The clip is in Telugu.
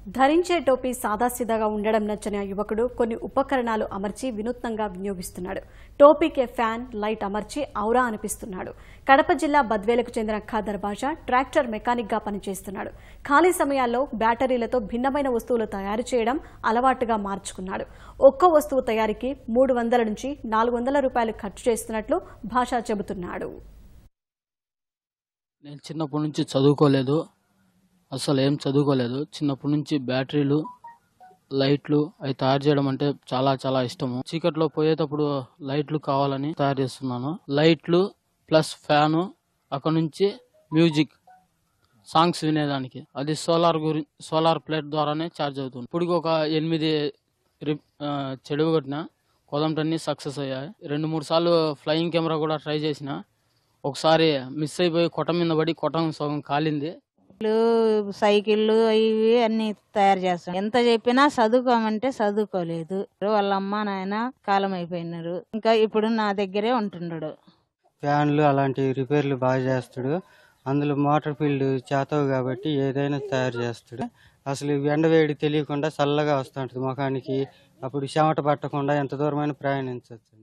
ధరించే టోపీ సాదాసీదాగా ఉండడం నచ్చని ఆ యువకుడు కొన్ని ఉపకరణాలు అమర్చి వినూత్నంగా వినియోగిస్తున్నాడు. టోపీకే ఫ్యాన్, లైట్ అమర్చి ఔరా అనిపిస్తున్నాడు. కడప జిల్లా బద్వేలకు చెందిన ఖాదర్ బాషా ట్రాక్టర్ మెకానిక్ గా పనిచేస్తున్నాడు. ఖాళీ సమయాల్లో బ్యాటరీలతో భిన్నమైన వస్తువులు తయారు చేయడం అలవాటుగా మార్చుకున్నాడు. ఒక్కో వస్తువు తయారీకి 300 నుంచి 400 రూపాయలు ఖర్చు చేస్తున్నట్లు బాషా చెబుతున్నాడు. నేను చిన్నప్పటి నుంచి చదువుకోలేదు, అసలు ఏం చదువుకోలేదు. చిన్నప్పటి నుంచి బ్యాటరీలు, లైట్లు అవి తయారు చేయడం అంటే చాలా చాలా ఇష్టము. చీకట్లో పోయేటప్పుడు లైట్లు కావాలని తయారు చేస్తున్నాను. లైట్లు ప్లస్ ఫ్యాను, అక్కడ నుంచి మ్యూజిక్ సాంగ్స్ వినేదానికి. అది సోలార్ ప్లేట్ ద్వారానే ఛార్జ్ అవుతుంది. ఇప్పటికి ఒక 8 చెడువు కొట్టిన కొదంటన్నీ సక్సెస్ అయ్యాయి. 2-3 సార్లు ఫ్లయింగ్ కెమెరా కూడా ట్రై చేసిన. ఒకసారి మిస్ అయిపోయి కొట్ట మీద పడి కొట్టం సగం కాలింది. సైకిళ్ళు ఇవి అన్ని తయారు చేస్తాం. ఎంత చెప్పినా చదువుకోమంటే చదువుకోలేదు. వాళ్ళ అమ్మ నాయన కాలం అయిపోయినారు. ఇంకా ఇప్పుడు నా దగ్గరే ఉంటున్నాడు. ఫ్యాన్లు అలాంటి రిపేర్లు బాగా చేస్తాడు. అందులో మోటార్ ఫీల్డ్ చేతవు కాబట్టి ఏదైనా తయారు చేస్తాడు. అసలు ఎండవేడి తెలియకుండా చల్లగా వస్తుంటది ముఖానికి. అప్పుడు చెమట పట్టకుండా ఎంత దూరమైన ప్రయాణించవచ్చు.